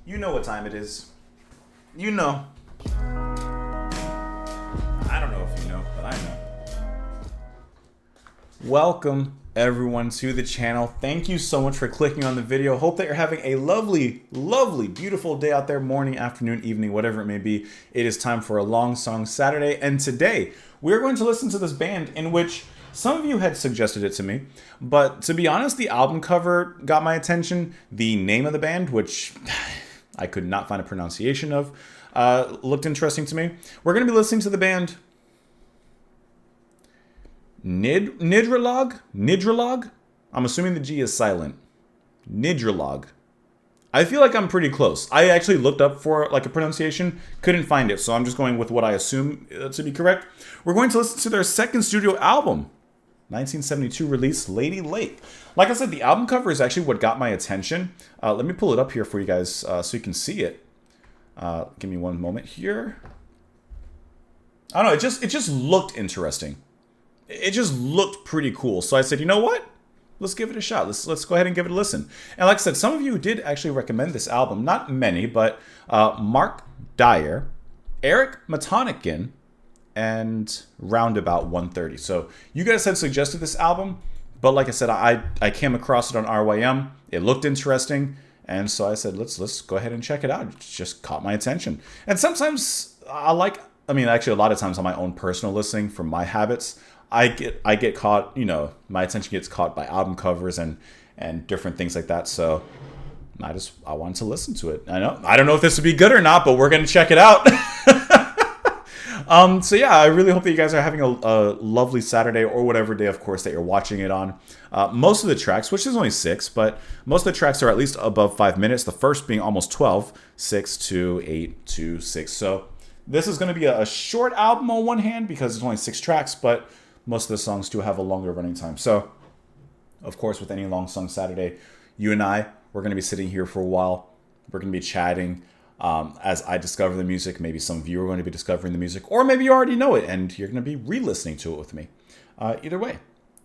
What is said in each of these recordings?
You know what time it is. You know. I don't know if you know, but I know. Welcome everyone to the channel. Thank you so much for clicking on the video. Hope that you're having a lovely, beautiful day out there, morning, afternoon, evening, whatever it may be. It is time for a Long Song Saturday, and today we're going to listen to this band in which some of you had suggested it to me, but to be honest, the album cover got my attention. The name of the band, which I could not find a pronunciation of, looked interesting to me. We're going to be listening to the band Gnidrolog? Gnidrolog? I'm assuming the G is silent. Gnidrolog. I feel like I'm pretty close. I actually looked up for like a pronunciation, couldn't find it, so I'm just going with what I assume to be correct. We're going to listen to their second studio album, 1972 release, Lady Lake. Like I said, the album cover is actually what got my attention. Let me pull it up here for you guys so you can see it. Give me one moment here. I don't know, it just looked interesting. It just looked pretty cool. So I said, you know what? Let's give it a shot. Let's go ahead and give it a listen. And like I said, some of you did actually recommend this album. Not many, but Mark Dyer, Eric Matonikin, and Roundabout 130. So you guys had suggested this album, but like I said, I came across it on RYM. It looked interesting, and so I said, let's go ahead and check it out. It just caught my attention. And sometimes actually a lot of times on my own personal listening from my habits, I get caught, my attention gets caught by album covers and different things like that. So I wanted to listen to it. I don't know if this would be good or not, but we're gonna check it out. So yeah, I really hope that you guys are having a lovely Saturday or whatever day, of course, that you're watching it on. Most of the tracks, which is only 6, but most of the tracks are at least above 5 minutes. The first being almost 12, 6 to 8 to 6. So this is going to be a short album on one hand because it's only 6 tracks, but most of the songs do have a longer running time. So, of course, with any Long Song Saturday, you and I, we're going to be sitting here for a while. We're going to be chatting as I discover the music. Maybe some of you are going to be discovering the music, or maybe you already know it and you're going to be re-listening to it with me. Either way,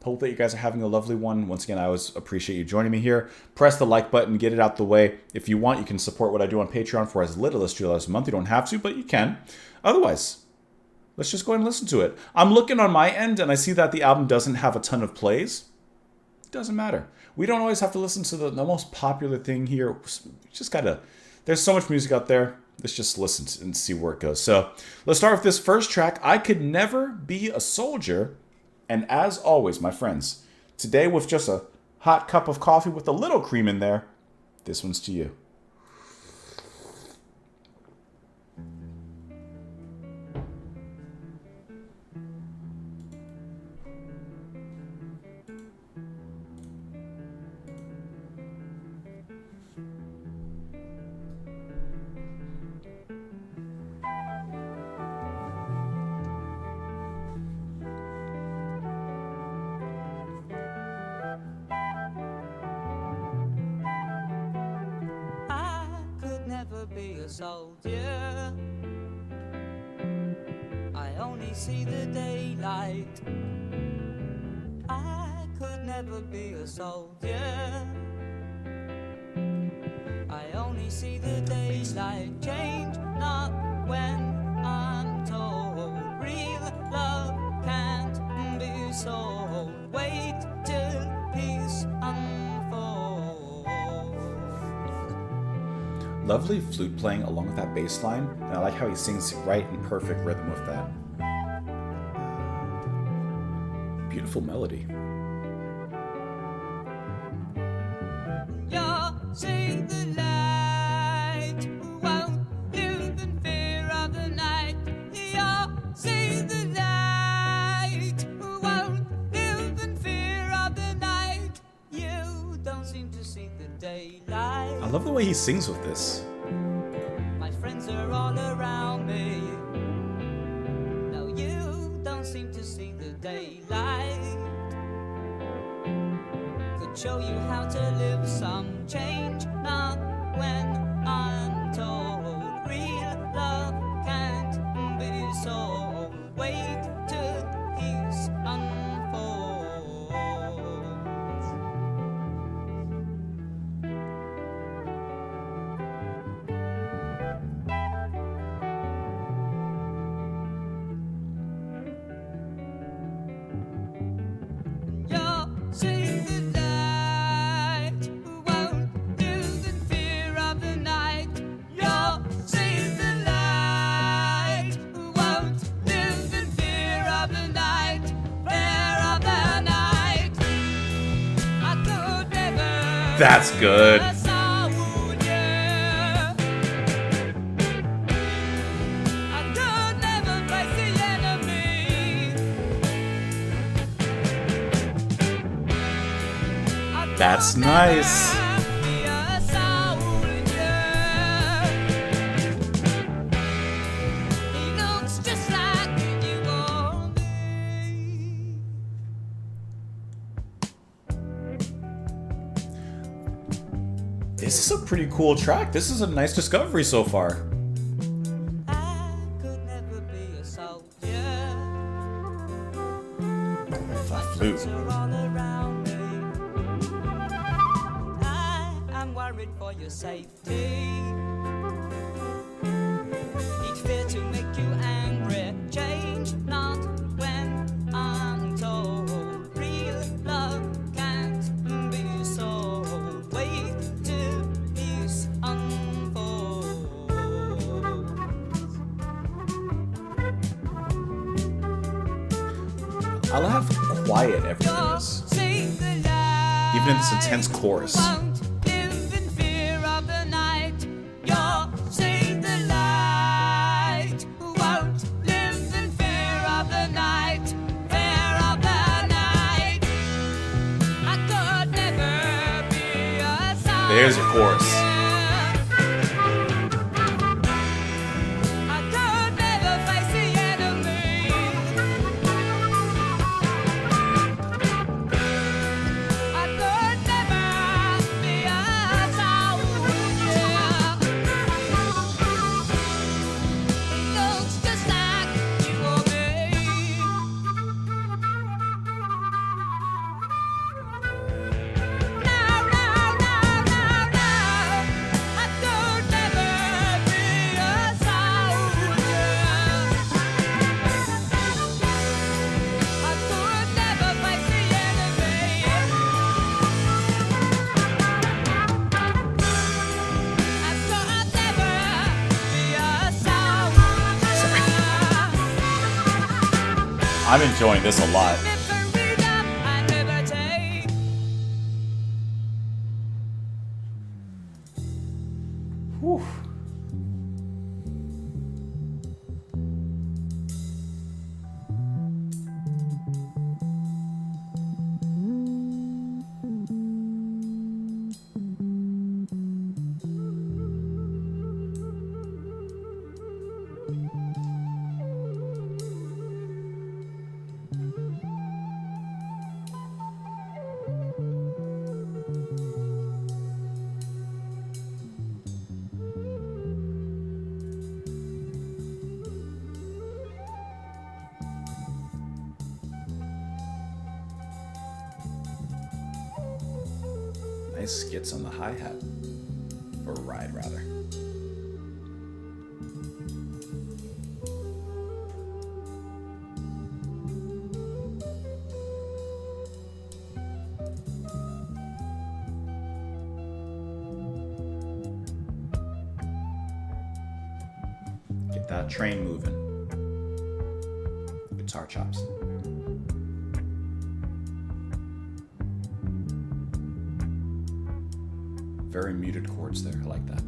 hope that you guys are having a lovely one. Once again, I always appreciate you joining me here. Press the like button, get it out the way. If you want, you can support what I do on Patreon for as little as $2 a month. You don't have to, but you can. Otherwise, let's just go ahead and listen to it. I'm looking on my end, and I see that the album doesn't have a ton of plays. It doesn't matter. We don't always have to listen to the most popular thing here. Just gotta... There's so much music out there. Let's just listen and see where it goes. So let's start with this first track, I Could Never Be a Soldier. And as always, my friends, today with just a hot cup of coffee with a little cream in there, this one's to you. Be a soldier. I only see the daylight. I could never be a soldier. I only see the daylight. Change not when I'm told. Real love can't be sold. Wait till peace unfolds. Lovely flute playing along with that bass line, and I like how he sings right in perfect rhythm with that. Beautiful melody. You'll see the light, won't live in fear of the night. You'll see the light, won't live in fear of the night. You don't seem to see the daylight. I love the way he sings with this. My friends are all around me. No, you don't seem to see the daylight. Could show you how to live some change, not when I'm told. Real love can't be sold. Wait till peace unfolds. That's good. That's nice. This is a pretty cool track. This is a nice discovery so far. Flat flute. For your safety, each fear to make you angry. Change not when I'm told. Real love can't be sold. Wait till peace unfolds. I love how quiet everything is, even in this intense chorus. There's your chorus. I'm enjoying this a lot. Whew. Nice skits on the hi-hat. Or ride, rather. Get that train moving. Guitar chops. Very muted chords there. I like that.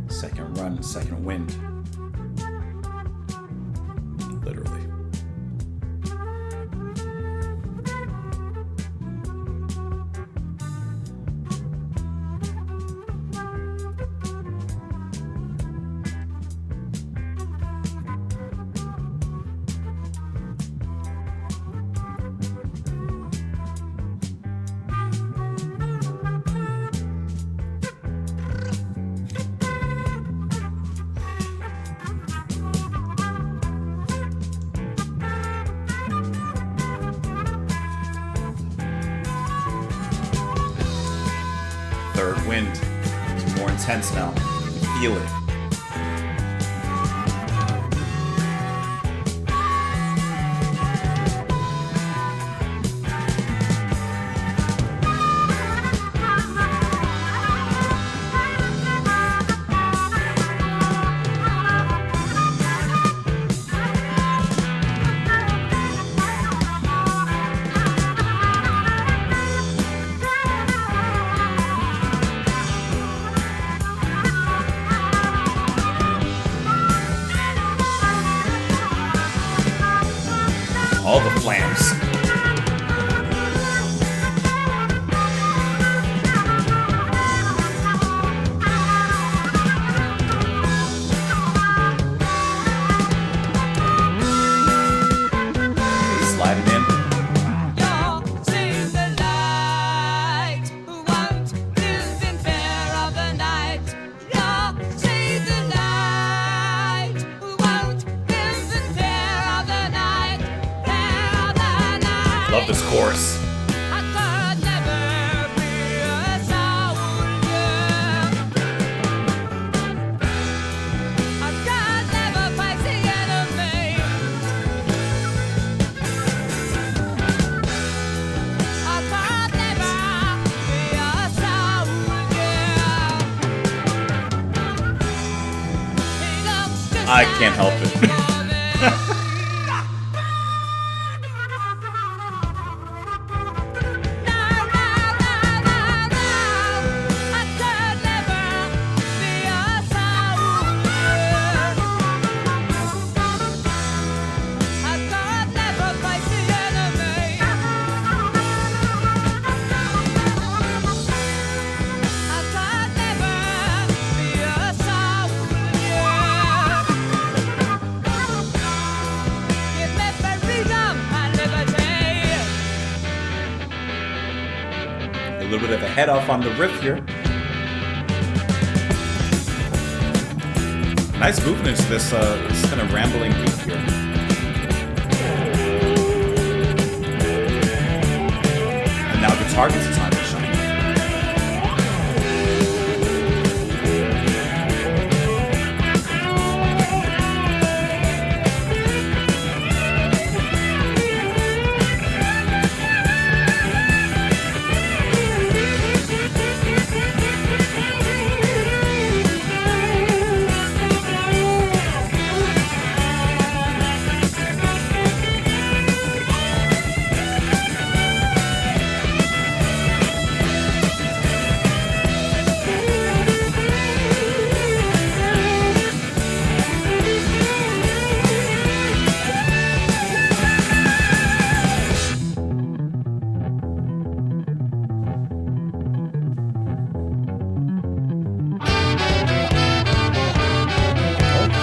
Second run, second wind. Literally. wind is more intense now. Feel it. All the flams. Slide it in. You'll see the light, won't live in fear of the night. You'll see the light, won't live in fear of the night. Fear of the night. Love this chorus. I could never be a soldier. I could never fight the enemy. I could never be a soldier. He looks just I can't help like it. me. A little bit of a head off on the riff here. Nice movement to this kind of rambling beat here. And now guitar gets a time to shine.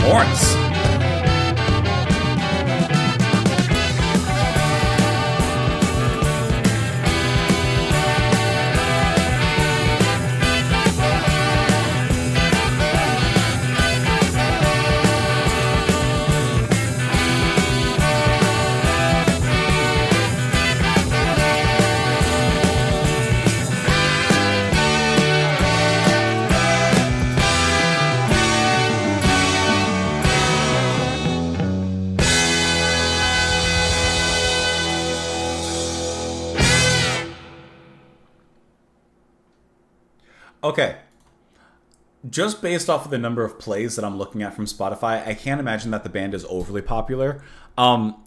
Horns. Okay. Just based off of the number of plays that I'm looking at from Spotify, I can't imagine that the band is overly popular.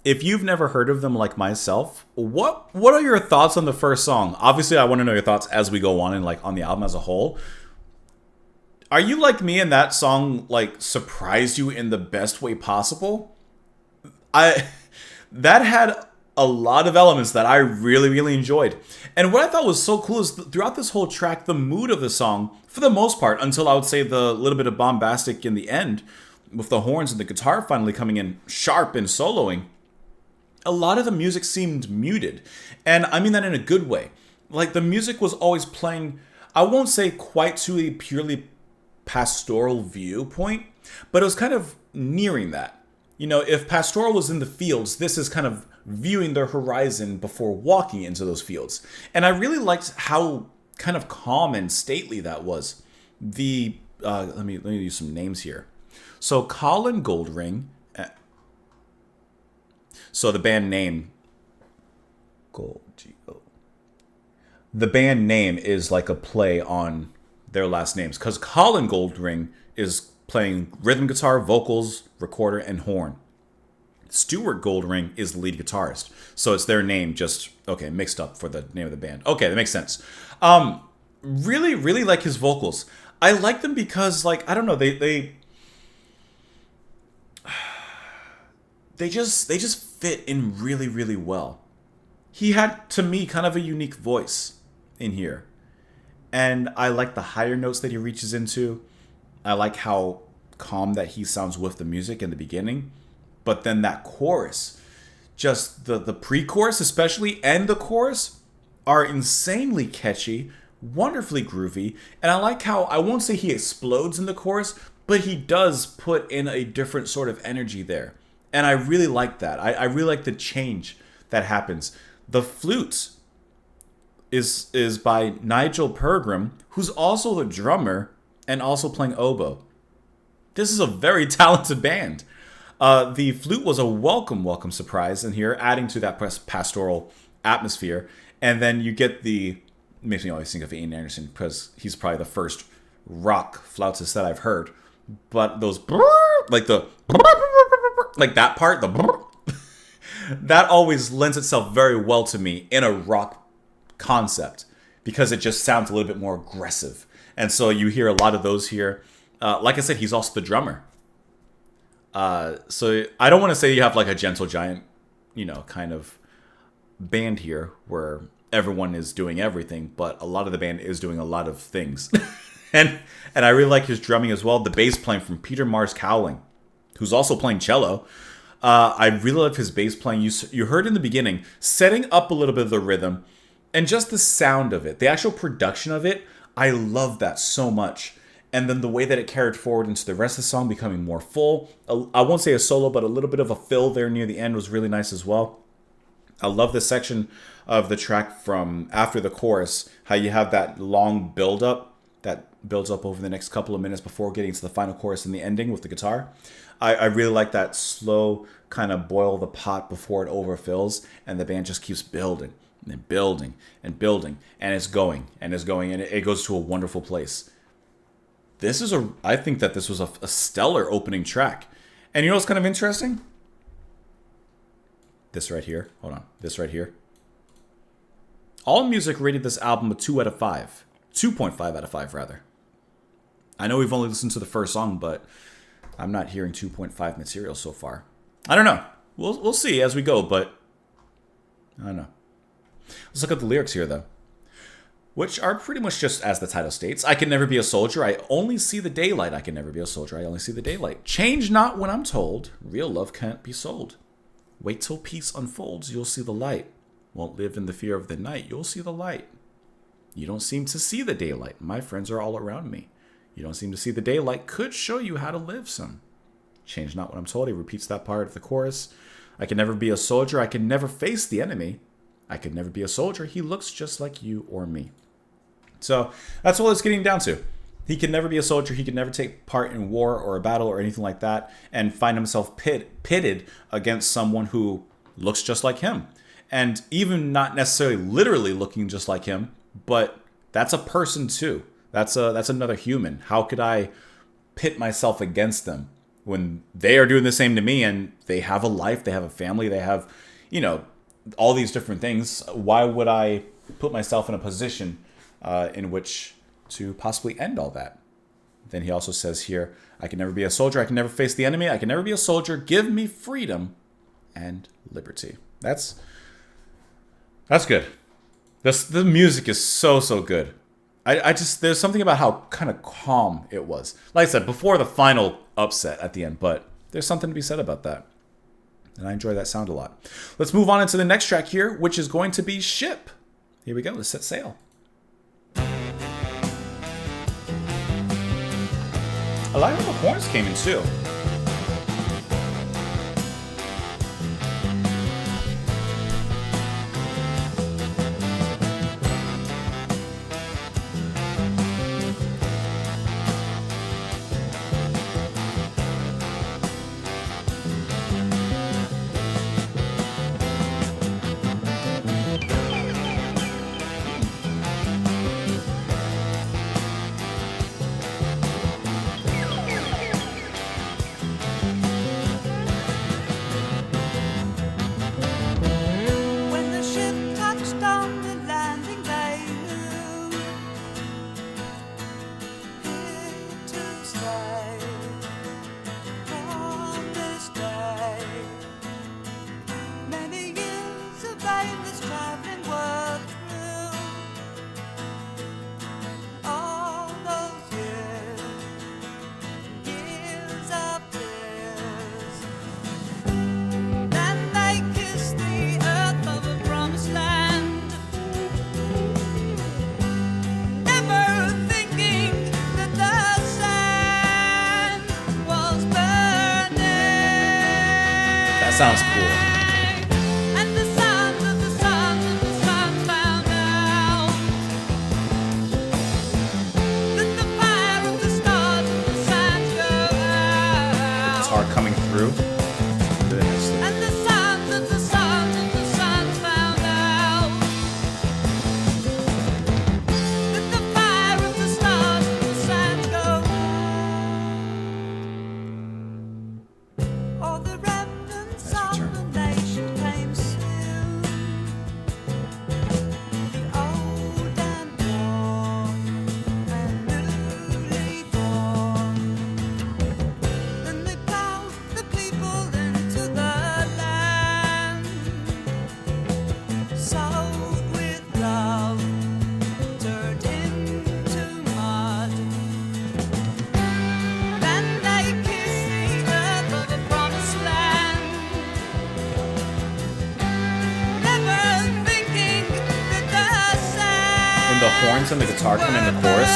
If you've never heard of them like myself, what are your thoughts on the first song? Obviously, I want to know your thoughts as we go on and like on the album as a whole. Are you like me and that song like surprised you in the best way possible? That had a lot of elements that I really, really enjoyed. And what I thought was so cool is throughout this whole track, the mood of the song, for the most part, until I would say the little bit of bombastic in the end, with the horns and the guitar finally coming in sharp and soloing, a lot of the music seemed muted. And I mean that in a good way. Like the music was always playing, I won't say quite to a purely pastoral viewpoint, but it was kind of nearing that. You know, if pastoral was in the fields, this is kind of viewing the horizon before walking into those fields. And I really liked how kind of calm and stately that was. The let me use some names here. So Colin Goldring. So the band name the band name is like a play on their last names, because Colin Goldring is playing rhythm guitar, vocals, recorder, and horn. Stuart Goldring is the lead guitarist, so it's their name just mixed up for the name of the band. Okay, that makes sense. Really, really like his vocals. I like them because, like, I don't know, they just fit in really, really well. He had, to me, kind of a unique voice in here. And I like the higher notes that he reaches into. I like how calm that he sounds with the music in the beginning. But then that chorus, just the pre-chorus especially, and the chorus are insanely catchy, wonderfully groovy. And I like how, I won't say he explodes in the chorus, but he does put in a different sort of energy there. And I really like that. I really like the change that happens. The flute is by Nigel Pergram, who's also the drummer and also playing oboe. This is a very talented band. The flute was a welcome surprise in here, adding to that pastoral atmosphere. And then you get makes me always think of Ian Anderson, because he's probably the first rock flautist that I've heard. But those, like that part, that always lends itself very well to me in a rock concept, because it just sounds a little bit more aggressive. And so you hear a lot of those here. Like I said, he's also the drummer. So I don't want to say you have like a Gentle Giant, kind of band here where everyone is doing everything, but a lot of the band is doing a lot of things. and I really like his drumming as well. The bass playing from Peter Mars Cowling, who's also playing cello. I really love his bass playing. You heard in the beginning, setting up a little bit of the rhythm and just the sound of it, the actual production of it. I love that so much. And then the way that it carried forward into the rest of the song, becoming more full. I won't say a solo, but a little bit of a fill there near the end was really nice as well. I love this section of the track from after the chorus, how you have that long build-up that builds up over the next couple of minutes before getting to the final chorus and the ending with the guitar. I really like that slow kind of boil the pot before it overfills, and the band just keeps building and building and building, and it's going, and it goes to a wonderful place. I think that this was a stellar opening track. And you know what's kind of interesting? This right here. Hold on. This right here. AllMusic rated this album a 2 out of 5. 2.5 out of 5, rather. I know we've only listened to the first song, but I'm not hearing 2.5 material so far. I don't know. We'll see as we go, but I don't know. Let's look at the lyrics here, though, which are pretty much just as the title states. I can never be a soldier. I only see the daylight. I can never be a soldier. I only see the daylight. Change not when I'm told. Real love can't be sold. Wait till peace unfolds. You'll see the light. Won't live in the fear of the night. You'll see the light. You don't seem to see the daylight. My friends are all around me. You don't seem to see the daylight. Could show you how to live some. Change not when I'm told. He repeats that part of the chorus. I can never be a soldier. I can never face the enemy. I could never be a soldier. He looks just like you or me. So that's what it's getting down to. He can never be a soldier. He can never take part in war or a battle or anything like that, and find himself pitted against someone who looks just like him. And even not necessarily literally looking just like him, but that's a person too. That's another human. How could I pit myself against them when they are doing the same to me, and they have a life, they have a family, they have, all these different things? Why would I put myself in a position in which to possibly end all that? Then he also says here, I can never be a soldier. I can never face the enemy. I can never be a soldier. Give me freedom and liberty. That's good. The music is so good. I just, there's something about how kind of calm it was. Like I said, before the final upset at the end, but there's something to be said about that. And I enjoy that sound a lot. Let's move on into the next track here, which is going to be Ship. Here we go. Let's set sail. I like how the horns came in too. sounds cool. And the sons of the sons of the sons found out that the fire of the stars and the sands go out. Guitar coming through. Really nicely. And the sons of the sons of the sons found out that the fire of the stars and the sands go out. All the remnants Nice of return. the nation came soon. The old and worn and newly born. Then they called the people into the land, sowed with love, turned into mud. Then they kissed the earth of the promised land, never thinking that the sand When the horns and the guitar come in the chorus,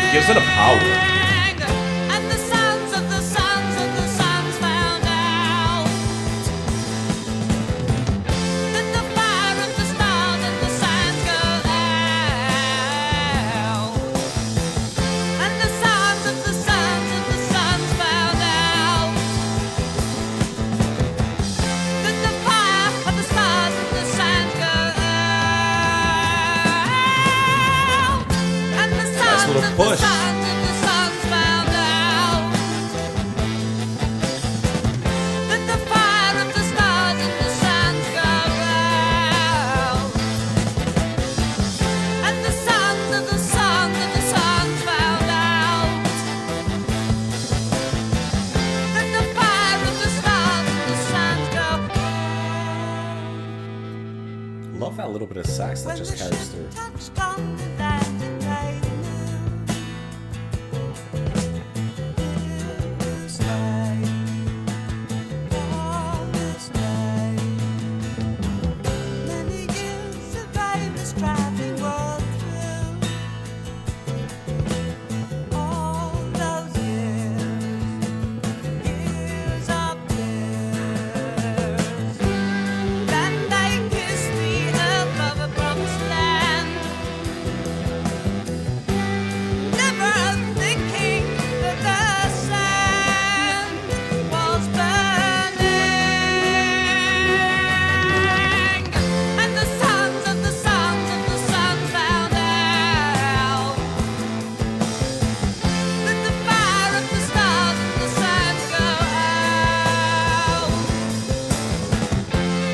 it gives it a power. and the sons of the sons of the sons found out that the fire of the stars and the sands go out. And the sons of the sons of the sons found out that the fire of the stars and the sands go out. And the sons little of the push. sons of the sons found out that the fire of the stars and the sands go out. And the sons of the sons of the sons found out that the fire of the stars and the sands go out. Love that little bit of sax that When just the carries ship through. touched on the land and they knew this way, this way. Many years of aimless traveling rolled through. All those years of tears. Then they kissed the earth of a promised land, never thinking that the sand was burning. And the sons of the sons of the sons found out that the fire of the stars and the sands go out.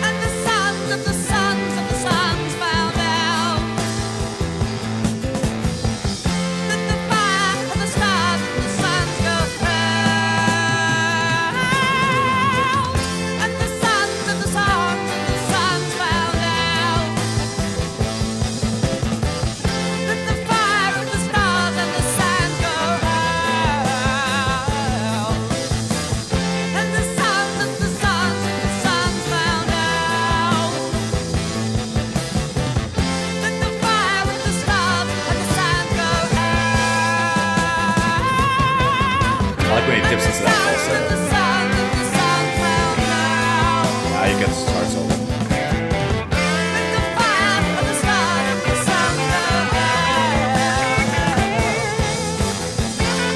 And the sons of the sons of the sons found out that the fire of the stars and the sands go out. And the sons of the sons of the sons found out that the fire of the stars and the sands go out. And the sons of the sons of the sons found out that the fire of the stars and the sands go out. I like when he dips into that The falsetto. sons of the sons found out Now you get the guitar solo. that the fire of the stars and the sands go out.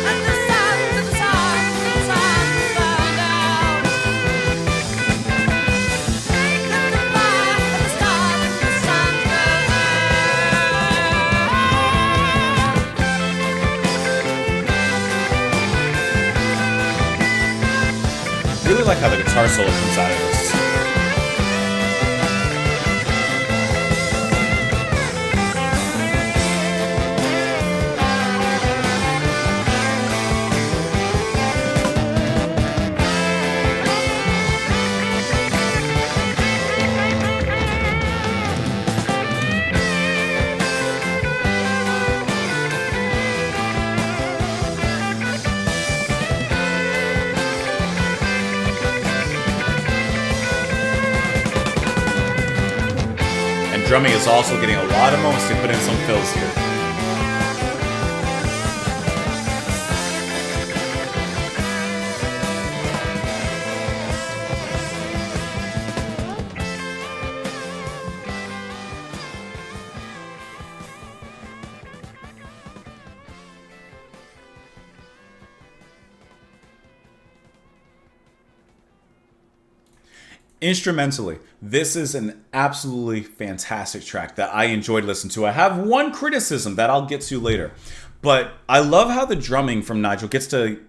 And the sons of the sons of the sons found out that the fire of the stars and the sands go Really like how the guitar solo comes out of this. Drumming is also getting a lot of moments to put in some fills here. Instrumentally, this is an absolutely fantastic track that I enjoyed listening to. I have one criticism that I'll get to later, but I love how the drumming from Nigel gets to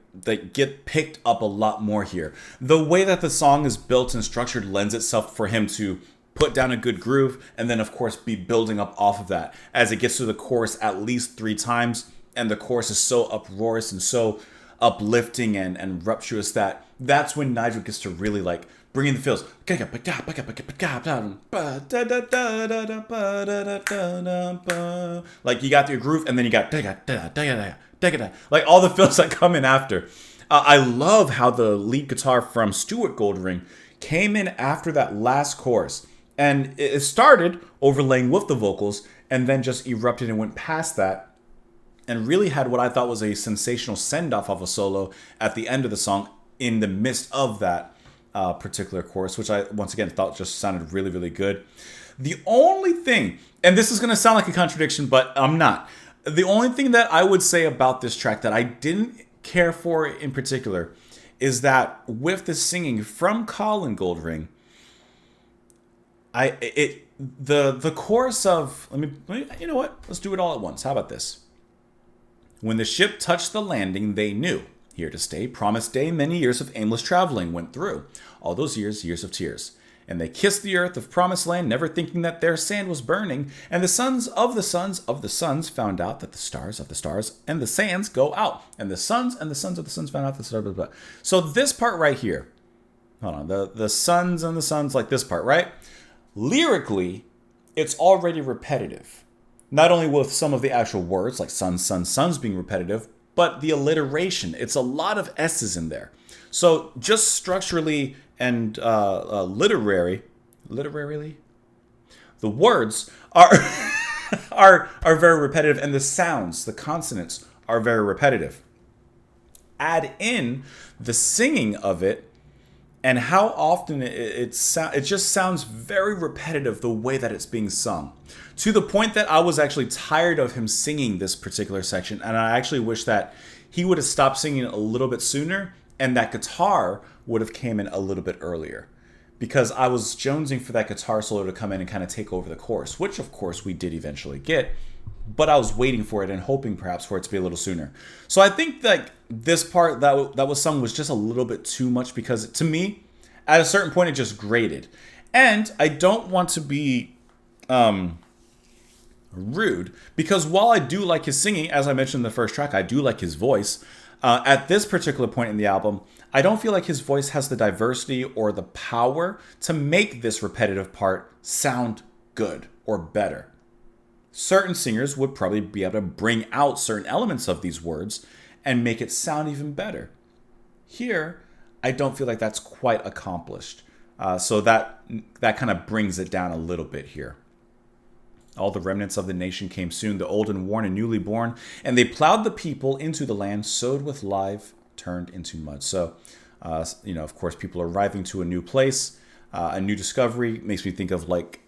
get picked up a lot more here. The way that the song is built and structured lends itself for him to put down a good groove and then of course be building up off of that as it gets to the chorus at least 3 times, and the chorus is so uproarious and so uplifting and rapturous that's when Nigel gets to really like bring in the feels. Like you got your groove and then you got like all the feels that come in after. I love how the lead guitar from Stuart Goldring came in after that last chorus, and it started overlaying with the vocals and then just erupted and went past that and really had what I thought was a sensational send-off of a solo at the end of the song in the midst of that particular chorus, which I, once again, thought just sounded really, really good. The only thing, and this is going to sound like a contradiction, but I'm not. The only thing that I would say about this track that I didn't care for in particular is that with the singing from Colin Goldring, the chorus of, let me, you know what? Let's do it all at once. How about this? When the ship touched the landing, they knew. Here to stay, promised day, many years of aimless traveling went through. All those years, years of tears. And they kissed the earth of promised land, never thinking that their sand was burning. And the sons of the sons of the sons found out that the stars of the stars and the sands go out. And the sons and the sons of the sons found out the stars, blah, blah, blah. So this part right here, hold on, the sons and the sons, like this part, right? Lyrically, it's already repetitive. Not only with some of the actual words, like sons, sons, sons being repetitive, but the alliteration. It's a lot of S's in there. So just structurally and literarily, the words are are very repetitive, and the sounds, the consonants, are very repetitive. Add in the singing of it, and how often it just sounds very repetitive the way that it's being sung. To the point that I was actually tired of him singing this particular section, and I actually wish that he would have stopped singing a little bit sooner and that guitar would have came in a little bit earlier. Because I was jonesing for that guitar solo to come in and kind of take over the chorus, which of course we did eventually get, but I was waiting for it and hoping perhaps for it to be a little sooner. So I think that this part that was sung was just a little bit too much, because to me, at a certain point, it just grated. And I don't want to be rude, because while I do like his singing, as I mentioned in the first track, I do like his voice. At this particular point in the album, I don't feel like his voice has the diversity or the power to make this repetitive part sound good or better. Certain singers would probably be able to bring out certain elements of these words and make it sound even better. Here, I don't feel like that's quite accomplished. So that kind of brings it down a little bit here. All the remnants of the nation came soon, the old and worn and newly born, and they plowed the people into the land, sowed with live, turned into mud. So, of course, people are arriving to a new place, a new discovery. Makes me think of like,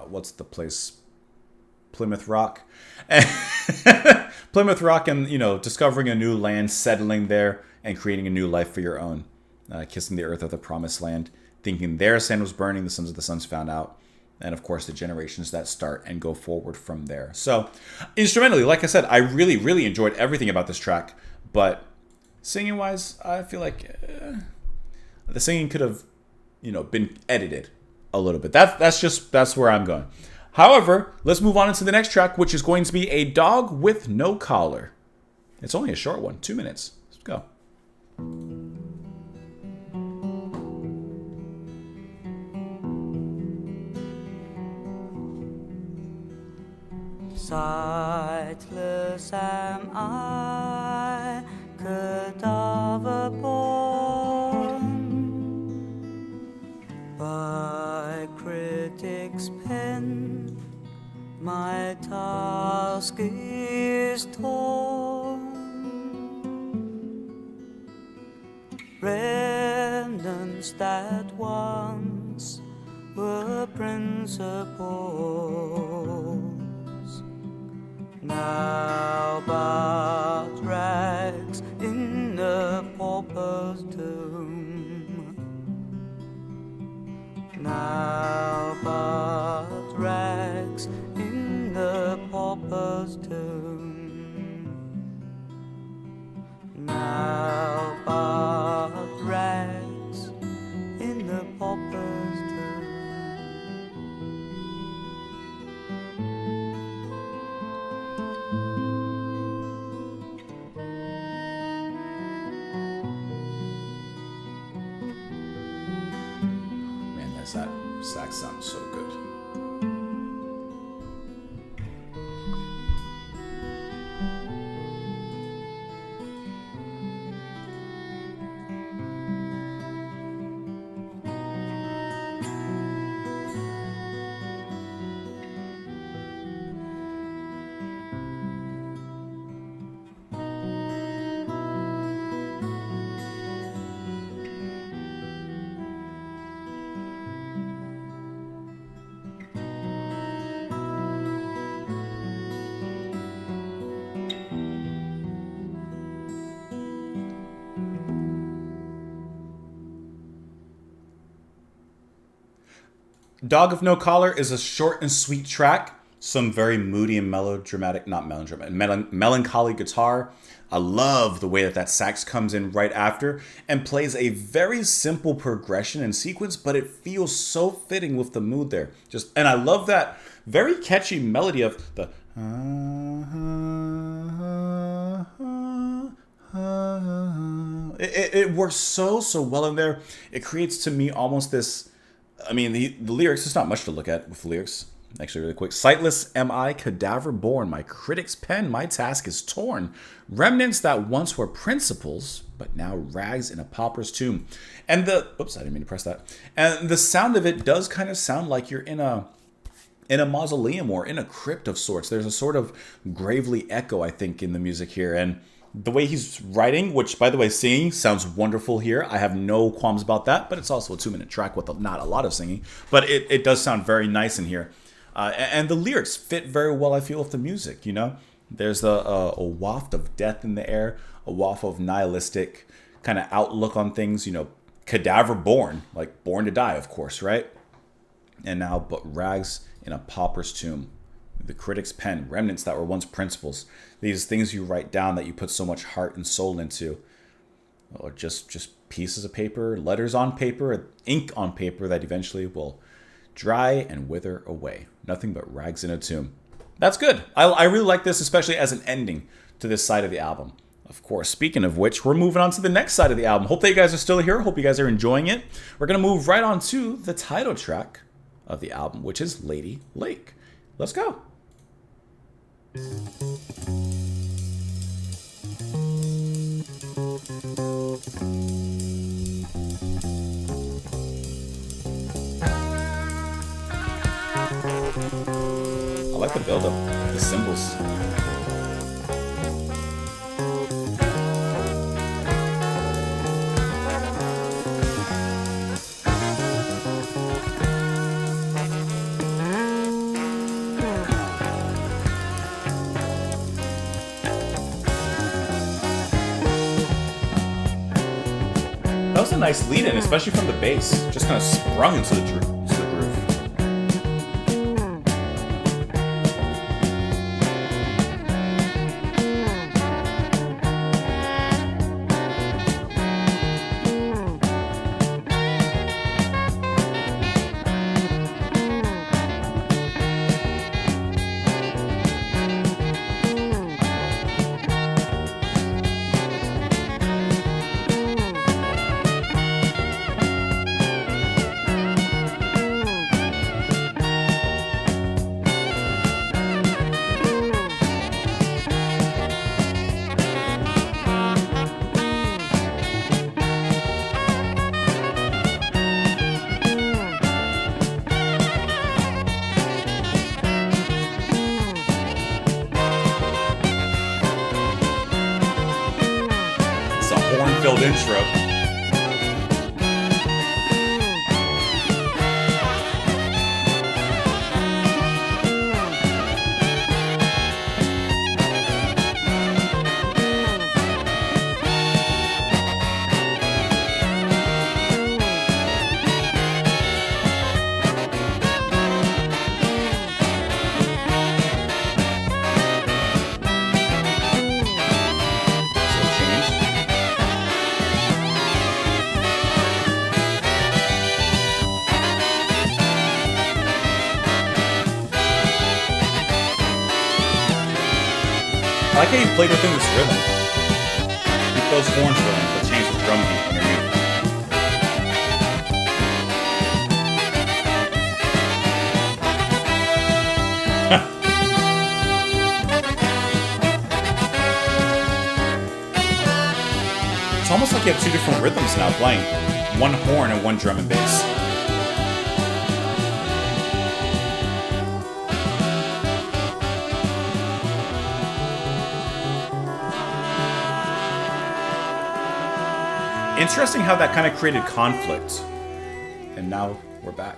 what's the place? Plymouth Rock. Plymouth Rock, and, discovering a new land, settling there, and creating a new life for your own. Kissing the earth of the promised land, thinking their sand was burning, the sons of the sons found out. And of course, the generations that start and go forward from there. So, instrumentally, like I said, I really, really enjoyed everything about this track. But singing-wise, I feel like the singing could have, been edited a little bit. That's where I'm going. However, let's move on into the next track, which is going to be A Dog with No Collar. It's only a short one, 2 minutes. Let's go. Sightless am I, cadaver born, by critics' pen my task is torn. Remnants that once were principles, now but rags in the pauper's tomb. Now but rags in the pauper's tomb. Now but rags in the pauper's tomb. Man, that sax sounds so good. Dog of No Collar is a short and sweet track. Some very moody and melodramatic, not melodramatic, melancholy guitar. I love the way that sax comes in right after and plays a very simple progression and sequence, but it feels so fitting with the mood there. And I love that very catchy melody of the it works so well in there. It creates to me almost this. I mean, the lyrics, there's not much to look at with the lyrics. Actually, really quick. Sightless am I, cadaver born. My critic's pen, my task is torn. Remnants that once were principles, but now rags in a pauper's tomb. And oops, I didn't mean to press that. And the sound of it does kind of sound like you're in a mausoleum or in a crypt of sorts. There's a sort of gravely echo, I think, in the music here. And the way he's writing, which, by the way, singing sounds wonderful here. I have no qualms about that, but it's also a 2-minute track with not a lot of singing. But it does sound very nice in here. And the lyrics fit very well, I feel, with the music, you know? There's a waft of death in the air, a waft of nihilistic kind of outlook on things, you know, cadaver born, like born to die, of course, right? And now, but rags in a pauper's tomb. The critic's pen, remnants that were once principles. These things you write down that you put so much heart and soul into. Or just pieces of paper, letters on paper, ink on paper that eventually will dry and wither away. Nothing but rags in a tomb. That's good. I really like this, especially as an ending to this side of the album. Of course, speaking of which, we're moving on to the next side of the album. Hope that you guys are still here. Hope you guys are enjoying it. We're going to move right on to the title track of the album, which is Lady Lake. Let's go. I like the build-up, the cymbals. That was a nice lead-in, especially from the bass. Just kind of sprung into the groove. Horn-filled intro. like how you played within this rhythm. Keep those horns going, but change the drum beat underneath. It's almost like you have two different rhythms now playing. One horn and one drum and bass. Interesting how that kind of created conflict. And now we're back.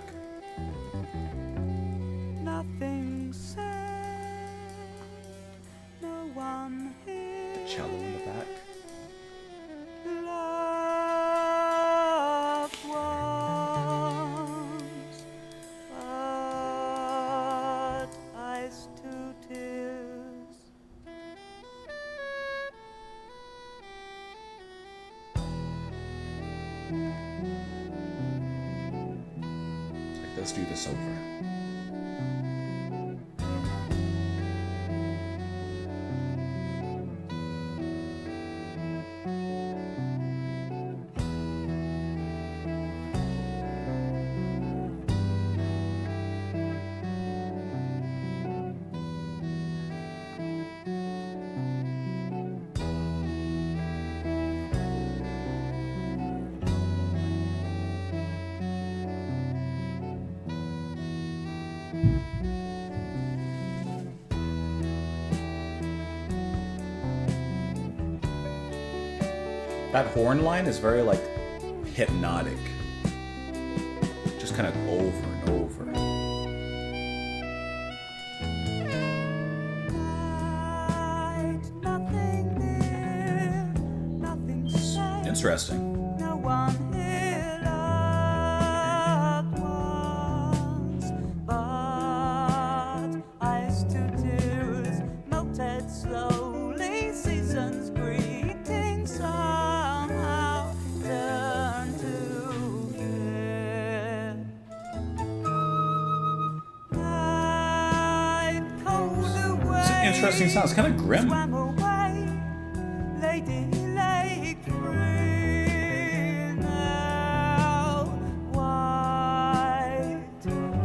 Nothing said, no one hears. The cello in the back. Loved ones, but eyes to tears. Let's do this over. That horn line is very, like, hypnotic. Just kind of over and over. Nothing near, nothing said. Interesting. No one here loved ones, but eyes to tears melted slowly. Seasons greeting somehow turn to fear. Night cold away. It's an interesting sound. It's kind of grim. Swam away, Lady Lake free now. White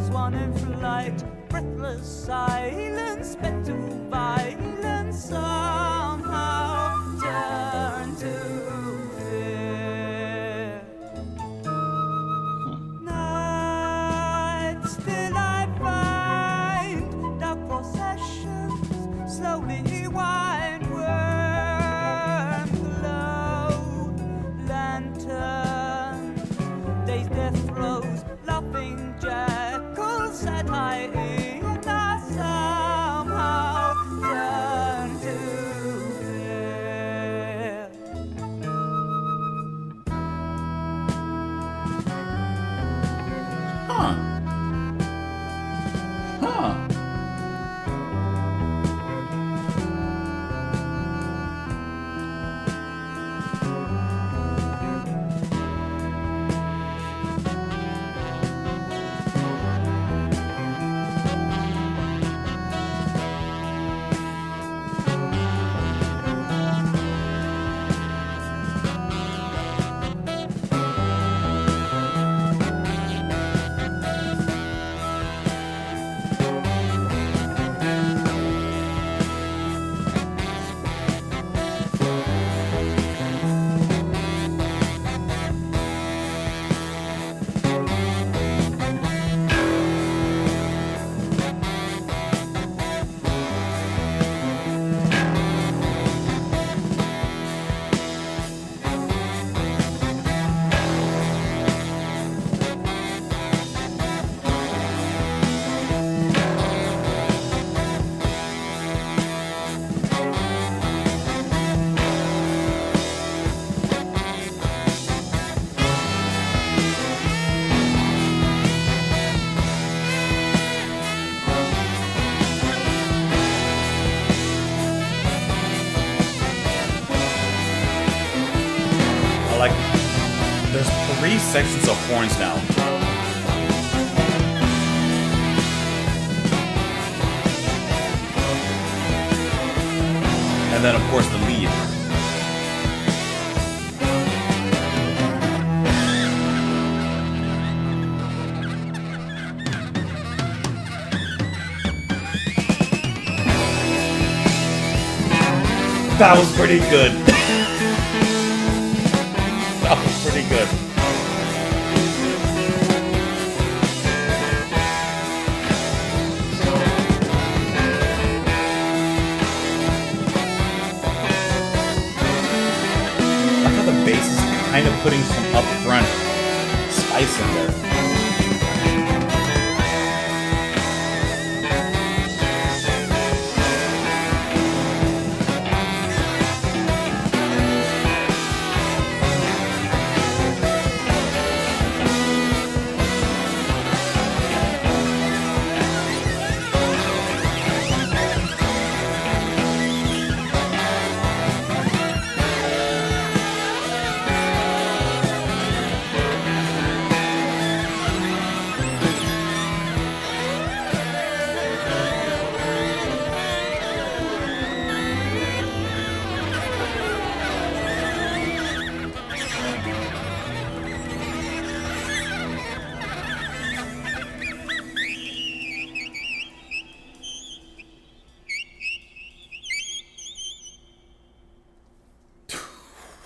swan in flight, breathless silence, bent to violence, somehow turn to fear. Night still I find dark processions slowly wind, worm glow, lantern, day's death flows, laughing jackals at hyena somehow turn to fear. Huh. Huh. I like. There's 3 sections of horns now. And then, of course, the lead. That was pretty good. That was pretty good. I thought the bass is kind of putting some upfront spice in there.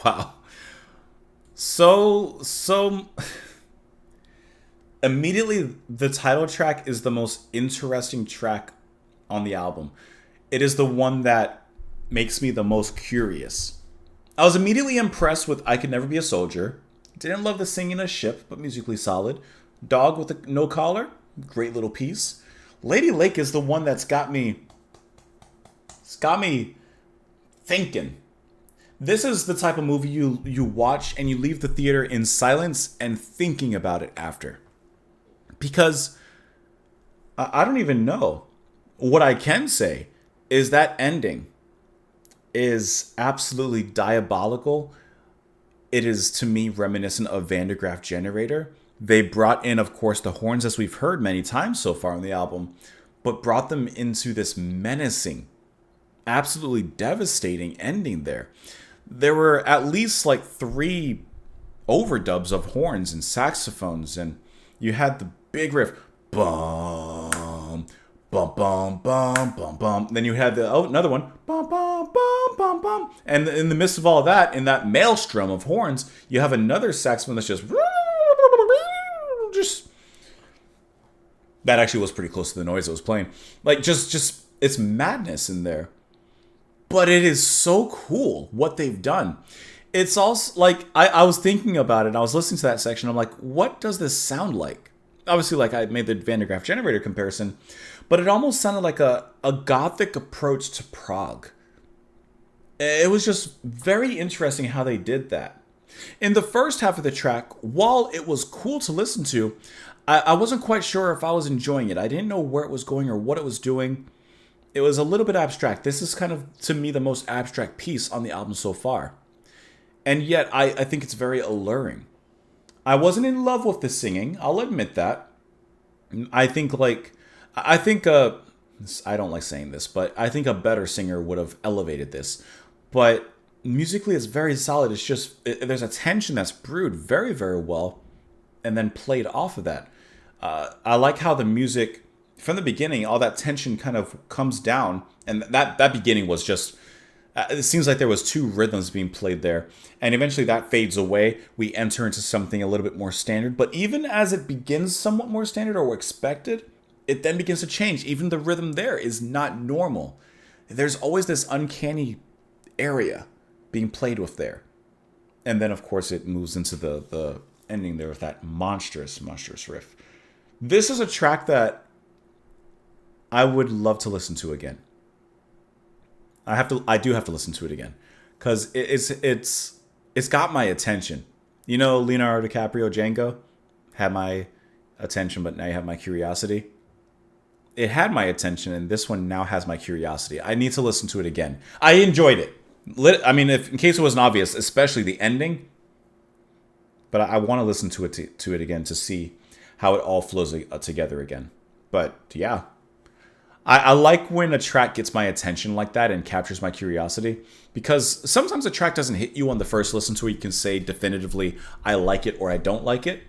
Wow. So immediately the title track is the most interesting track on the album. It is the one that makes me the most curious. I was immediately impressed with I Could Never Be a Soldier. Didn't love the singing a ship, but musically solid. Dog with a No Collar, great little piece. Lady Lake is the one that's got me thinking. This is the type of movie you watch and you leave the theater in silence and thinking about it after. Because I don't even know. What I can say is that ending is absolutely diabolical. It is, to me, reminiscent of Van de Graaff Generator. They brought in, of course, the horns, as we've heard many times so far on the album, but brought them into this menacing, absolutely devastating ending there. There were at least like 3 overdubs of horns and saxophones, and you had the big riff, bum, bum, bum, bum, bum, bum. Then you had another one, bum, bum, bum, bum, bum. And in the midst of all that, in that maelstrom of horns, you have another saxophone that's just that actually was pretty close to the noise it was playing. Like just it's madness in there. But it is so cool what they've done. It's also like, I was thinking about it. I was listening to that section. I'm like, what does this sound like? Obviously, like I made the Van de Graaff Generator comparison, but it almost sounded like a gothic approach to prog. It was just very interesting how they did that. In the first half of the track, while it was cool to listen to, I wasn't quite sure if I was enjoying it. I didn't know where it was going or what it was doing. It was a little bit abstract. This is kind of, to me, the most abstract piece on the album so far. And yet, I think it's very alluring. I wasn't in love with the singing. I'll admit that. I don't like saying this, but I think a better singer would have elevated this. But musically, it's very solid. It's just, there's a tension that's brewed very, very well and then played off of that. I like how the music, from the beginning, all that tension kind of comes down, and that beginning was just, it seems like there was 2 rhythms being played there, and eventually that fades away. We enter into something a little bit more standard, but even as it begins somewhat more standard or expected, it then begins to change. Even the rhythm there is not normal. There's always this uncanny area being played with there. And then, of course, it moves into the ending there with that monstrous riff. This is a track that I would love to listen to again. I do have to listen to it again, because it's got my attention. You know, Leonardo DiCaprio, Django, had my attention, but now you have my curiosity. It had my attention, and this one now has my curiosity. I need to listen to it again. I enjoyed it. I mean, in case it wasn't obvious, especially the ending. But I want to listen to it again to see how it all flows together again. But yeah. I like when a track gets my attention like that and captures my curiosity, because sometimes a track doesn't hit you on the first listen to it. You can say definitively, I like it or I don't like it.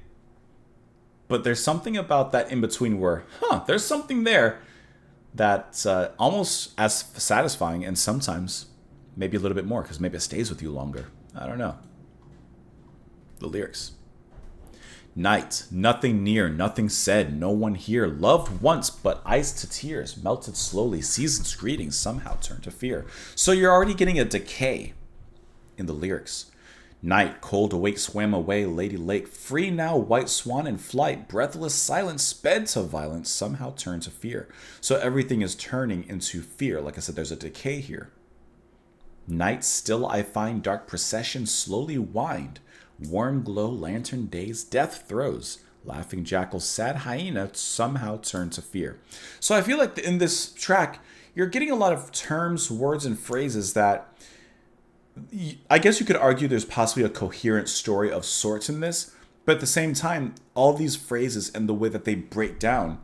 But there's something about that in between where, there's something there that's almost as satisfying, and sometimes maybe a little bit more, because maybe it stays with you longer. I don't know. The lyrics. Night, nothing near, nothing said, no one here. Loved once, but iced to tears, melted slowly. Season's greetings somehow turned to fear. So you're already getting a decay in the lyrics. Night, cold awake, swam away, lady lake. Free now, white swan in flight. Breathless silence, sped to violence, somehow turned to fear. So everything is turning into fear. Like I said, there's a decay here. Night, still I find dark processions slowly wind. Warm glow, lantern days, death throes. Laughing jackal, sad hyena, somehow turn to fear. So I feel like in this track, you're getting a lot of terms, words, and phrases that I guess you could argue there's possibly a coherent story of sorts in this. But at the same time, all these phrases and the way that they break down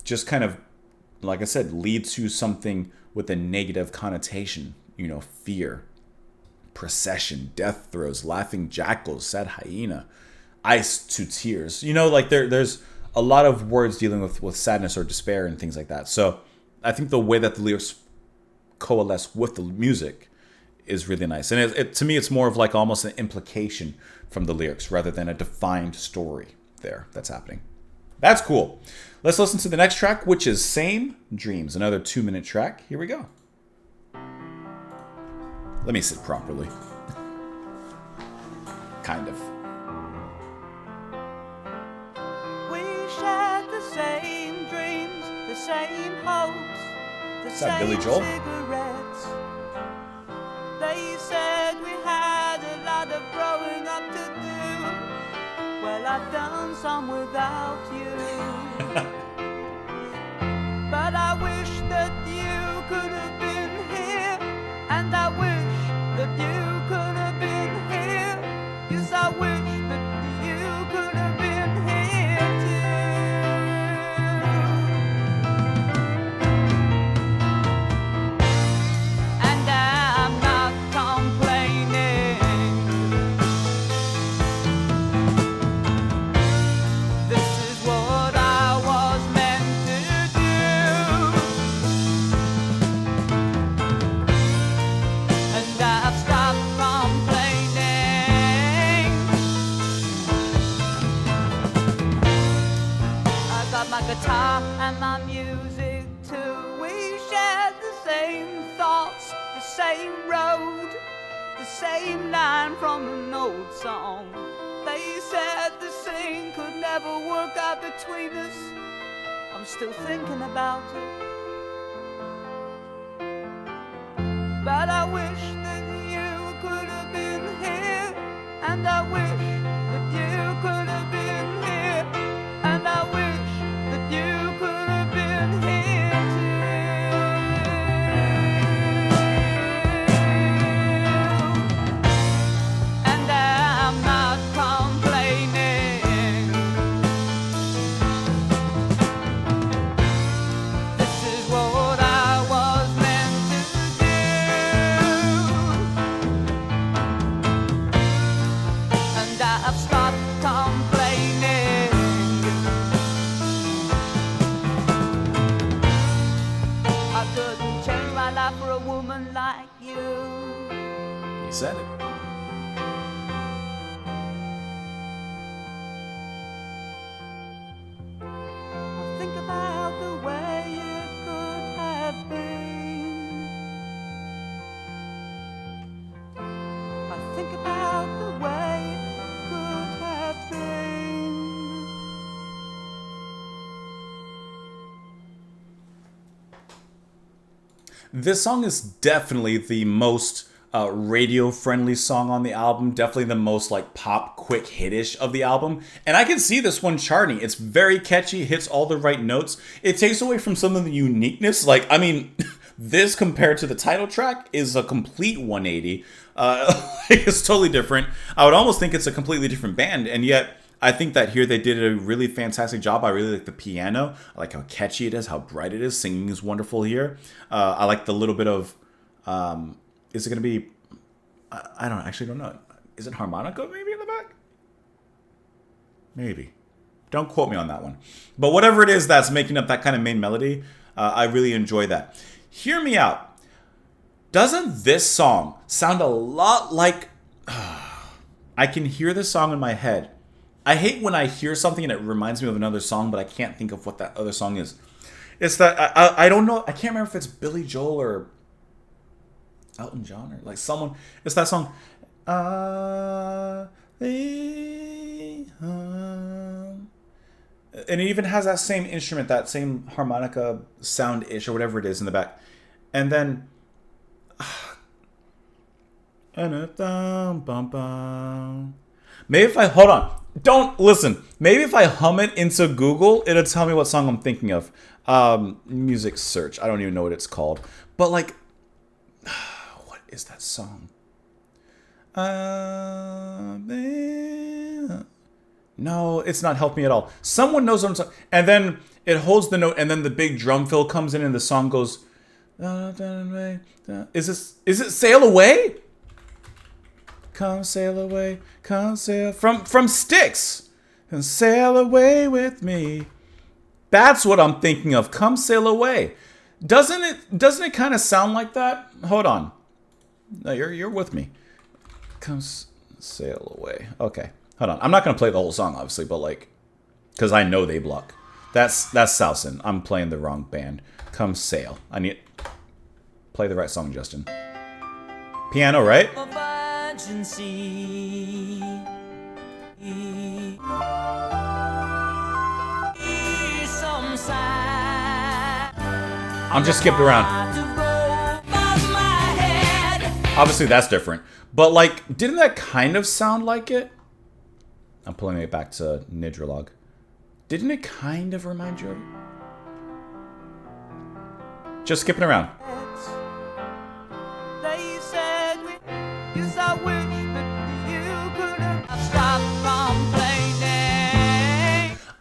just kind of, like I said, lead to something with a negative connotation. Fear. Procession, death throes, laughing jackals, sad hyena, ice to tears. There's a lot of words dealing with sadness or despair and things like that. So I think the way that the lyrics coalesce with the music is really nice. And to me, it's more of like almost an implication from the lyrics rather than a defined story there that's happening. That's cool. Let's listen to the next track, which is Same Dreams, another 2-minute track. Here we go. Let me sit properly. Kind of. We shared the same dreams, the same hopes, the Is that same Billy Joel? cigarettes. They said we had a lot of growing up to do. Well, I've done some without you. But I wish that you could have been here, and I wish that you could have been here. Yes, I wish that you could have been here too. And I'm not complaining. This is what I was meant to do. And I've stopped complaining. I got my guitar and my music too. We shared the same thoughts, the same road, the same line from an old song. They said the scene could never work out between us. I'm still thinking about it. But I wish that you could have been here, and I wish that you could have been here, and I wish that you could have been here too. And I'm not complaining. This is what I was meant to do. And I've stopped complaining. I couldn't change my life for a woman like you. You said it. I think about the way it could have been. I think about the way it could have been. This song is definitely the most radio-friendly song on the album. Definitely the most like pop, quick hit-ish of the album. And I can see this one charting. It's very catchy, hits all the right notes. It takes away from some of the uniqueness. This compared to the title track is a complete 180. It's totally different. I would almost think it's a completely different band, and yet I think that here they did a really fantastic job. I really like the piano. I like how catchy it is, how bright it is. Singing is wonderful here. I like the little bit of, is it going to be, I don't know. Is it harmonica maybe in the back? Maybe. Don't quote me on that one. But whatever it is that's making up that kind of main melody, I really enjoy that. Hear me out. Doesn't this song sound a lot like... I can hear this song in my head. I hate when I hear something and it reminds me of another song, but I can't think of what that other song is. It's that... I don't know. I can't remember if it's Billy Joel or Elton John or like someone. It's that song... And it even has that same instrument, that same harmonica sound-ish or whatever it is in the back. And then... Maybe if I... Hold on. Don't listen. Maybe if I hum it into Google, it'll tell me what song I'm thinking of. Music search. I don't even know what it's called. But like... What is that song? No, it's not helped me at all. Someone knows what I'm talking. And then it holds the note, and then the big drum fill comes in, and the song goes. Is it "Sail Away"? Come sail away, come sail from Styx, and sail away with me. That's what I'm thinking of. Come sail away. Doesn't it kind of sound like that? Hold on. No, you're with me. Come sail away. Okay. Hold on. I'm not going to play the whole song, obviously, but like, because I know they block. That's Sousin. I'm playing the wrong band. Come sail. I need... Play the right song, Justin. Piano, right? I'm just skipped around. Obviously, that's different. But like, didn't that kind of sound like it? I'm pulling it back to Gnidrolog. Didn't it kind of remind you of it? Just skipping around.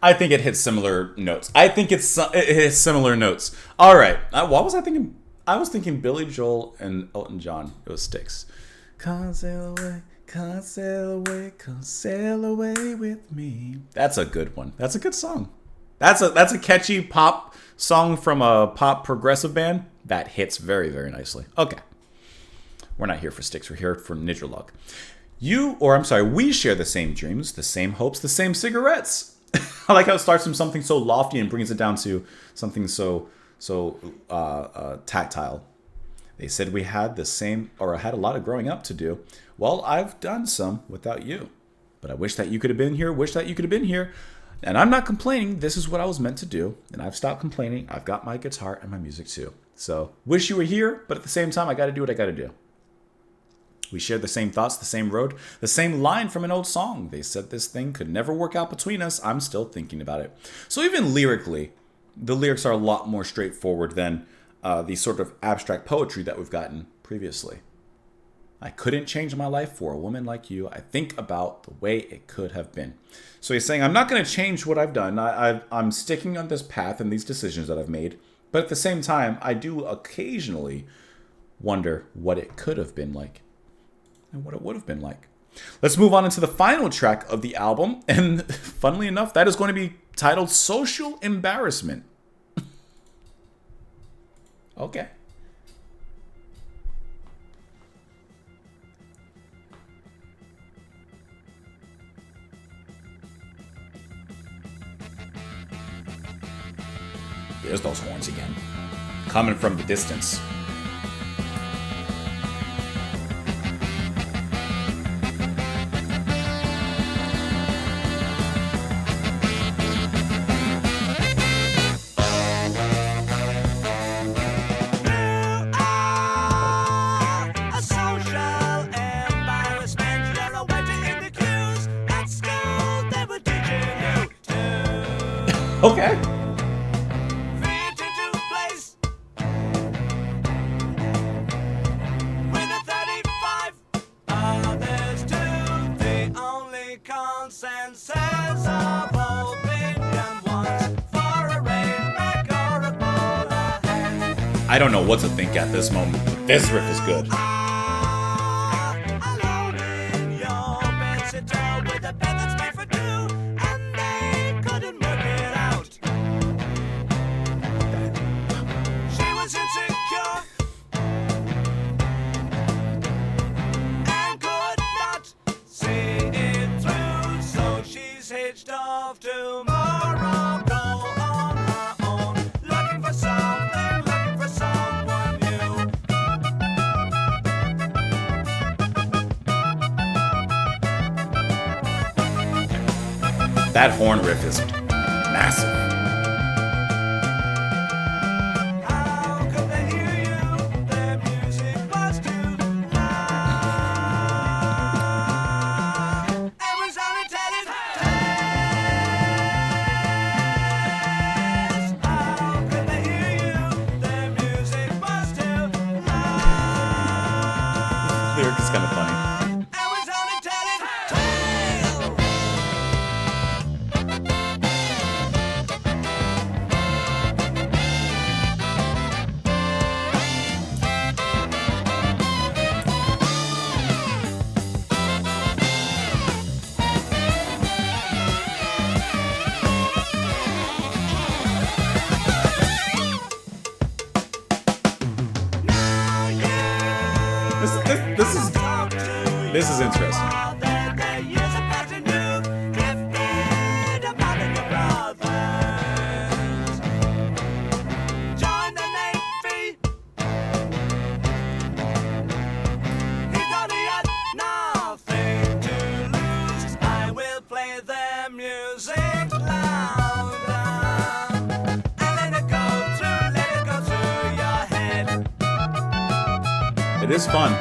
I think it hits similar notes. I think it hits similar notes. All right. What was I thinking? I was thinking Billy Joel and Elton John. It was Styx. Come sail away. Come sail away, come sail away with me. That's a good one. That's a good song. That's a catchy pop song from a pop progressive band that hits very, very nicely. Okay. We're not here for Styx. We're here for Gnidrolog. We share the same dreams, the same hopes, the same cigarettes. I like how it starts from something so lofty and brings it down to something so tactile. They said we had the same, or had a lot of growing up to do. Well, I've done some without you. But I wish that you could have been here, And I'm not complaining. This is what I was meant to do. And I've stopped complaining. I've got my guitar and my music too. So, wish you were here, but at the same time, I got to do what I got to do. We shared the same thoughts, the same road, the same line from an old song. They said this thing could never work out between us. I'm still thinking about it. So even lyrically, the lyrics are a lot more straightforward than the sort of abstract poetry that we've gotten previously. I couldn't change my life for a woman like you. I think about the way it could have been. So he's saying, I'm not going to change what I've done. I'm sticking on this path and these decisions that I've made. But at the same time, I do occasionally wonder what it could have been like and what it would have been like. Let's move on into the final track of the album. And funnily enough, that is going to be titled Social Embarrassment. Okay. There's those horns again. Coming from the distance. Okay. Consensus I don't know what to think at this moment. But this riff is good. Alone in your bed, sit down with a bed that's made for two, and they couldn't work it out. She was insecure and could not see it through, so she's hitched off to Morocco on her own, looking for something, looking for someone new. That horn riff is massive. How could they hear you? Their music was too loud. It was only telling tales. How could they hear you? Their music was too loud. Lyric is kind of funny. It was only telling tales. This is interesting. It is fun.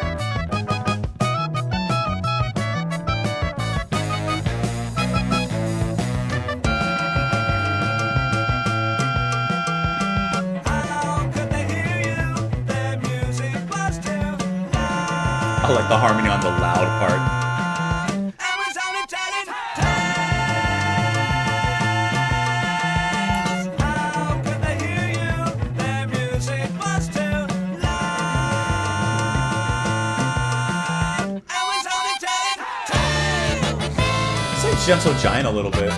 I like the harmony on the loud part. It's like Gentle Giant a little bit.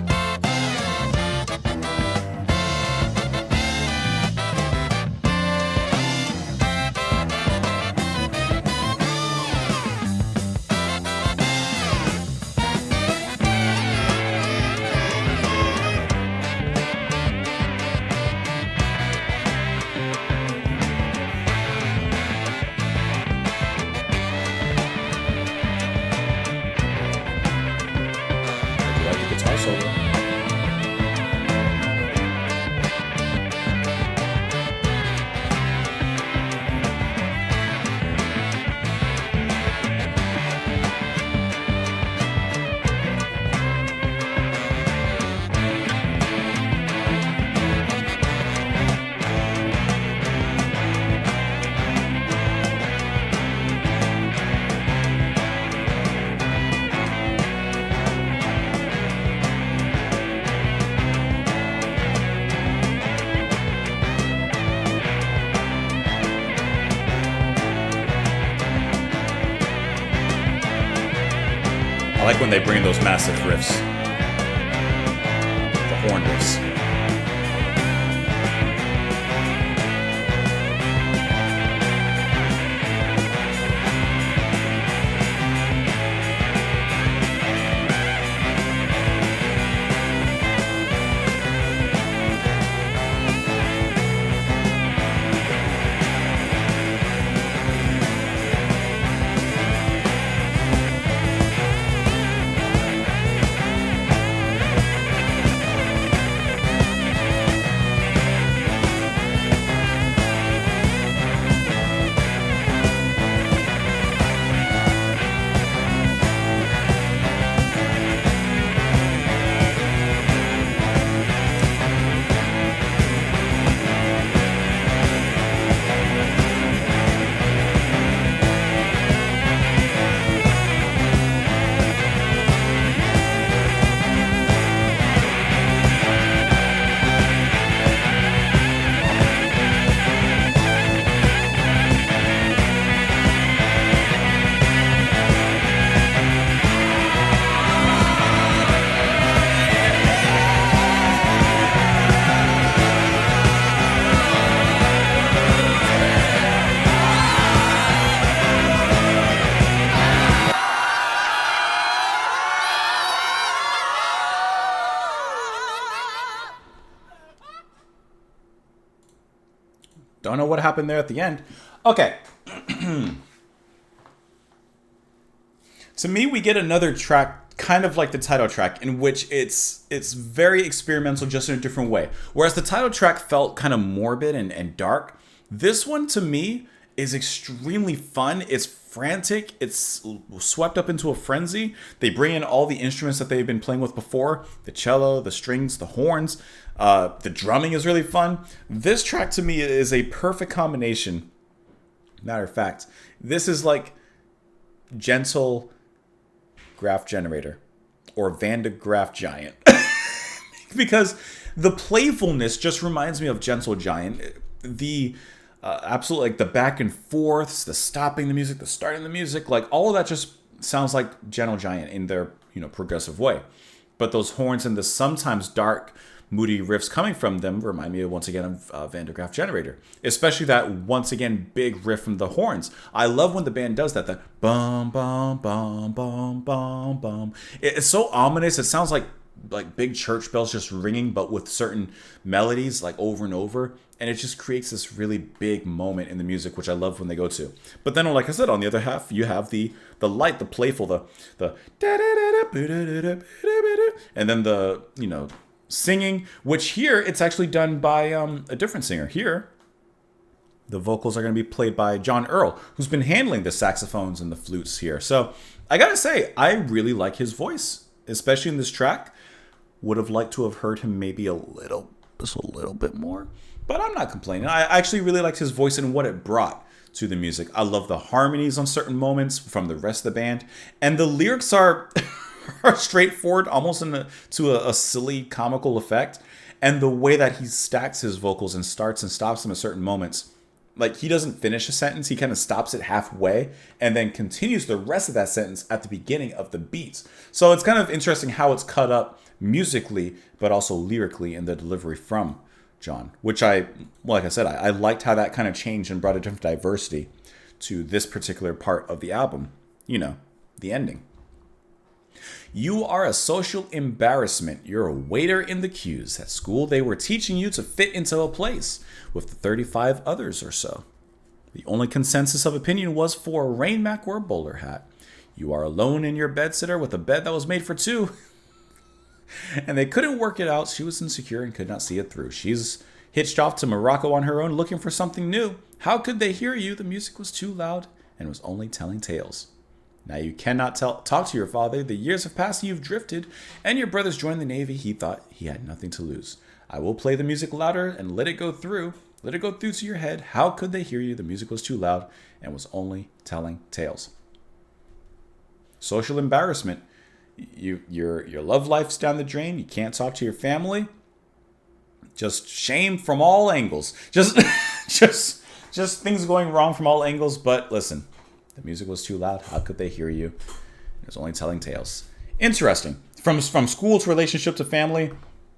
I like when they bring in those massive riffs. The horn riffs. Don't know what happened there at the end. Okay. To me, we get another track, kind of like the title track, in which it's very experimental, just in a different way. Whereas the title track felt kind of morbid and dark, this one to me is extremely fun. It's frantic. It's swept up into a frenzy. They bring in all the instruments that they've been playing with before: the cello, the strings, the horns. The drumming is really fun. This track to me is a perfect combination. Matter of fact, this is like gentle graph generator or Van de Graaff Giant. Because the playfulness just reminds me of Gentle Giant. The absolutely, like, the back and forths, the stopping the music, the starting the music, like all of that just sounds like Gentle Giant in their, progressive way. But those horns and the sometimes dark, moody riffs coming from them remind me once again of Van de Graaff Generator. Especially that, once again, big riff from the horns. I love when the band does that. That bum bum bum bum bum bum. It's so ominous. It sounds like big church bells just ringing, but with certain melodies, like, over and over. And it just creates this really big moment in the music, which I love when they go to. But then, like I said, on the other half, you have the light, the playful, the and then the, singing, which here it's actually done by a different singer. Here, the vocals are going to be played by John Earl, who's been handling the saxophones and the flutes here. So I gotta say, I really like his voice, especially in this track. Would have liked to have heard him maybe just a little bit more, but I'm not complaining. I actually really liked his voice and what it brought to the music. I love the harmonies on certain moments from the rest of the band, and the lyrics are straightforward, almost to a silly comical effect. And the way that he stacks his vocals and starts and stops them at certain moments, like, he doesn't finish a sentence, he kind of stops it halfway and then continues the rest of that sentence at the beginning of the beats. So it's kind of interesting how it's cut up musically, but also lyrically in the delivery from John, which like I said, I liked how that kind of changed and brought a different diversity to this particular part of the album. The ending. You are a social embarrassment. You're a waiter in the queues. At school, they were teaching you to fit into a place with the 35 others or so. The only consensus of opinion was for a rain mac or a bowler hat. You are alone in your bedsitter with a bed that was made for two. And they couldn't work it out. She was insecure and could not see it through. She's hitched off to Morocco on her own, looking for something new. How could they hear you? The music was too loud and was only telling tales. Now you cannot talk to your father. The years have passed, you've drifted, and your brother's joined the Navy. He thought he had nothing to lose. I will play the music louder and let it go through. Let it go through to your head. How could they hear you? The music was too loud and was only telling tales. Social embarrassment. Your love life's down the drain. You can't talk to your family. Just shame from all angles. Just things going wrong from all angles. But listen. The music was too loud. How could they hear you? It was only telling tales. Interesting. From school to relationship to family,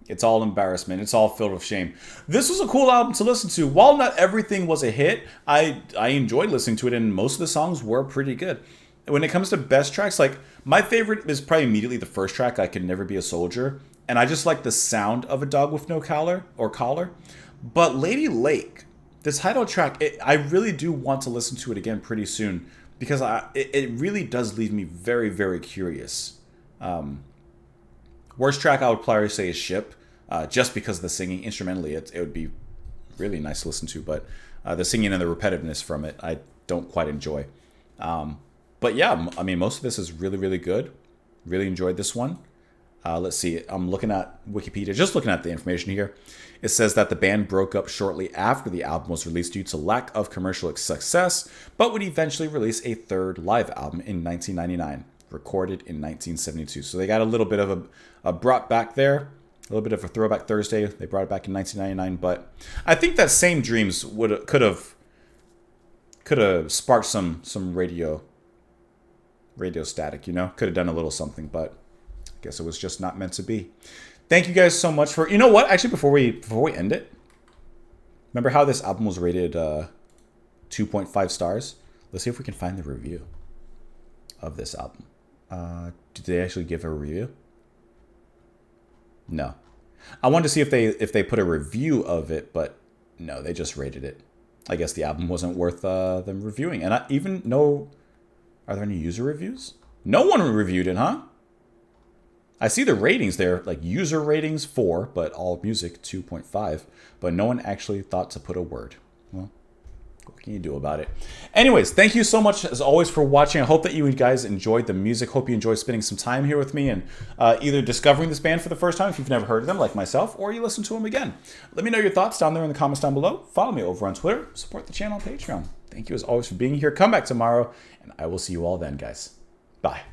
it's all embarrassment. It's all filled with shame. This was a cool album to listen to. While not everything was a hit, I enjoyed listening to it, and most of the songs were pretty good. When it comes to best tracks, like, my favorite is probably immediately the first track, I Could Never Be a Soldier. And I just like the sound of a dog with no collar. But Lady Lake, the title track, I really do want to listen to it again pretty soon. Because it really does leave me very, very curious. Worst track I would probably say is Ship. Just because of the singing. Instrumentally, it would be really nice to listen to. But the singing and the repetitiveness from it, I don't quite enjoy. But yeah, I mean, most of this is really, really good. Really enjoyed this one. Let's see. I'm looking at Wikipedia, just looking at the information here. It says that the band broke up shortly after the album was released due to lack of commercial success, but would eventually release a third live album in 1999, recorded in 1972. So they got a little bit of a brought back there, a little bit of a throwback Thursday. They brought it back in 1999, but I think that Same Dreams could have sparked some radio static, could have done a little something, but I guess it was just not meant to be. Thank you guys so much for... You know what? Actually, before we end it, remember how this album was rated 2.5 stars? Let's see if we can find the review of this album. Did they actually give a review? No. I wanted to see if they put a review of it, but no, they just rated it. I guess the album wasn't worth them reviewing. And I even know, are there any user reviews? No one reviewed it, huh? I see the ratings there, like user ratings 4, but all music 2.5. But no one actually thought to put a word. Well, what can you do about it? Anyways, thank you so much, as always, for watching. I hope that you guys enjoyed the music. Hope you enjoyed spending some time here with me and either discovering this band for the first time, if you've never heard of them, like myself, or you listen to them again. Let me know your thoughts down there in the comments down below. Follow me over on Twitter. Support the channel on Patreon. Thank you, as always, for being here. Come back tomorrow, and I will see you all then, guys. Bye.